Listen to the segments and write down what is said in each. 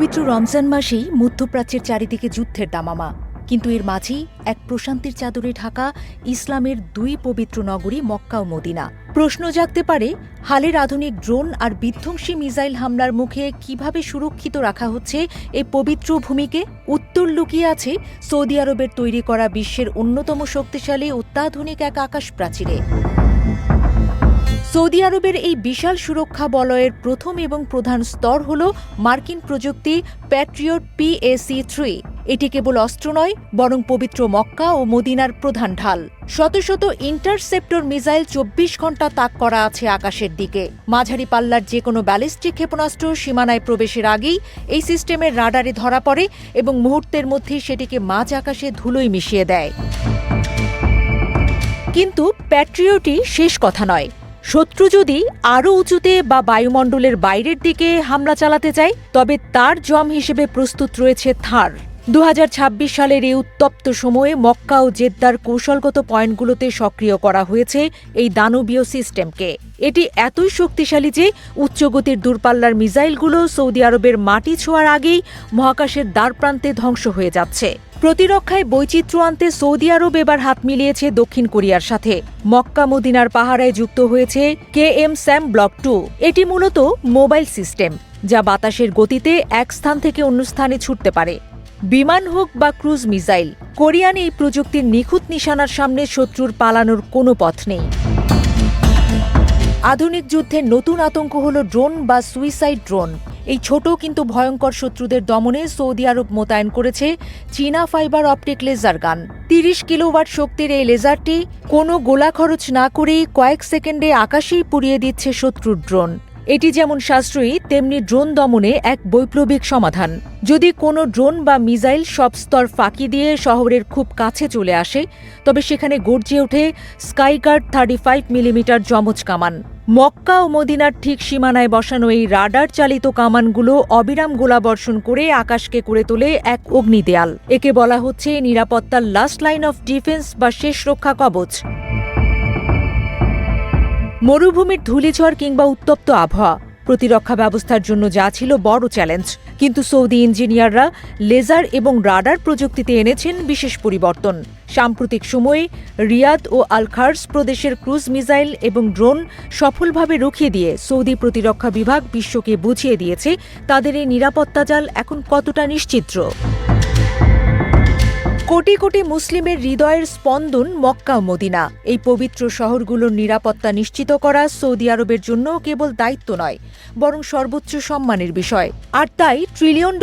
পবিত্র রমজান মাসেই মধ্যপ্রাচ্যের চারিদিকে যুদ্ধের দামামা, কিন্তু এর মাঝেই এক প্রশান্তির চাদরে ঢাকা ইসলামের দুই পবিত্র নগরী মক্কা ও মদিনা। প্রশ্ন জাগতে পারে, হালের আধুনিক ড্রোন আর বিধ্বংসী মিসাইল হামলার মুখে কিভাবে সুরক্ষিত রাখা হচ্ছে এই পবিত্র ভূমিকে? উত্তর লুকিয়ে আছে সৌদি আরবের তৈরি করা বিশ্বের অন্যতম শক্তিশালী অত্যাধুনিক এক আকাশ প্রাচীরে। সৌদি আরবের এই বিশাল সুরক্ষা বলয়ের প্রথম এবং প্রধান স্তর হল মার্কিন প্রযুক্তি প্যাট্রিয়ট PAC-3। এটি কেবল অস্ত্র নয়, বরং পবিত্র মক্কা ও মদিনার প্রধান ঢাল। শত শত ইন্টারসেপ্টর মিসাইল 24 ঘণ্টা তাক করা আছে আকাশের দিকে। মাঝারি পাল্লার যে কোনো ব্যালিস্টিক ক্ষেপণাস্ত্র সীমানায় প্রবেশের আগেই এই সিস্টেমের রাডারে ধরা পড়ে এবং মুহূর্তের মধ্যেই সেটিকে মাঝ আকাশে ধুলোয় মিশিয়ে দেয়। কিন্তু প্যাট্রিয়টই শেষ কথা নয়। শত্রু যদি আরও উঁচুতে বা বায়ুমণ্ডলের বাইরের দিকে হামলা চালাতে চায়, তবে তার জম হিসেবে প্রস্তুত রয়েছে থার। 2026 সালের এই উত্তপ্ত সময়ে মক্কা ও জেদ্দার কৌশলগত পয়েন্টগুলোতে সক্রিয় করা হয়েছে এই দানবীয় সিস্টেমকে। এটি এতই শক্তিশালী যে উচ্চগতির দূরপাল্লার মিসাইলগুলো সৌদি আরবের মাটি ছোঁয়ার আগেই মহাকাশের দ্বারপ্রান্তে ধ্বংস হয়ে যাচ্ছে। প্রতিরক্ষায় বৈচিত্র্য আনতে সৌদি আরব এবার হাত মিলিয়েছে দক্ষিণ কোরিয়ার সাথে। মক্কা মদিনার পাহারায় যুক্ত হয়েছে KM-SAM Block 2। এটি মূলত মোবাইল সিস্টেম, যা বাতাসের গতিতে এক স্থান থেকে অন্য স্থানে ছুটতে পারে। বিমান হোক বা ক্রুজ মিসাইল, কোরিয়ান এই প্রযুক্তির নিখুঁত নিশানার সামনে শত্রুর পালানোর কোনো পথ নেই। আধুনিক যুদ্ধের নতুন আতঙ্ক হল ড্রোন বা সুইসাইড ড্রোন। এই ছোট কিন্তু ভয়ঙ্কর শত্রুদের দমনে সৌদি আরব মোতায়েন করেছে চীনা ফাইবার অপটিক লেজার গান। 30 কিলোওয়াট শক্তির এই লেজারটি কোনো গোলা খরচ না করেই কয়েক সেকেন্ডে আকাশেই পুড়িয়ে দিচ্ছে শত্রুর ড্রোন। এটি যেমন সাশ্রয়ী, তেমনি ড্রোন দমনে এক বৈপ্লবিক সমাধান। যদি কোনো ড্রোন বা মিসাইল সব স্তর ফাঁকি দিয়ে শহরের খুব কাছে চলে আসে, তবে সেখানে গর্জে ওঠে স্কাইগার্ড 35 মিলিমিটার যমজ কামান। মক্কা ও মদিনার ঠিক সীমানায় বসানো এই রাডার চালিত কামানগুলো অবিরাম গোলাবর্ষণ করে আকাশকে করে তোলে এক অগ্নিদেয়াল। একে বলা হচ্ছে নিরাপত্তার লাস্ট লাইন অফ ডিফেন্স বা শেষ রক্ষা কবচ। মরুভূমির ধূলিঝড় কিংবা উত্তপ্ত আবহাওয়া প্রতিরক্ষা ব্যবস্থার জন্য যা ছিল বড় চ্যালেঞ্জ, কিন্তু সৌদি ইঞ্জিনিয়াররা লেজার এবং রাডার প্রযুক্তিতে এনেছেন বিশেষ পরিবর্তন। সাম্প্রতিক সময়ে রিয়াদ ও আল খার্স প্রদেশের ক্রুজ মিসাইল এবং ড্রোন সফলভাবে রুখিয়ে দিয়ে সৌদি প্রতিরক্ষা বিভাগ বিশ্বকে বুঝিয়ে দিয়েছে তাদের এই নিরাপত্তা জাল এখন কতটা নিশ্চিদ্র। কোটি কোটি মুসলিমের হৃদয়ের স্পন্দন মক্কা ও মদিনা। এই পবিত্র শহরগুলোর নিরাপত্তা নিশ্চিত করা সৌদি আরবের জন্য কেবল দায়িত্ব নয়, বরং সর্বোচ্চ সম্মানের বিষয়। আর তাই $1 ট্রিলিয়ন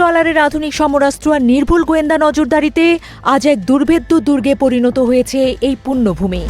আধুনিক সমরাস্ত্র আর নির্ভুল গোয়েন্দা নজরদারিতে আজ এক দুর্ভেদ্য দুর্গে পরিণত হয়েছে এই পুণ্যভূমি।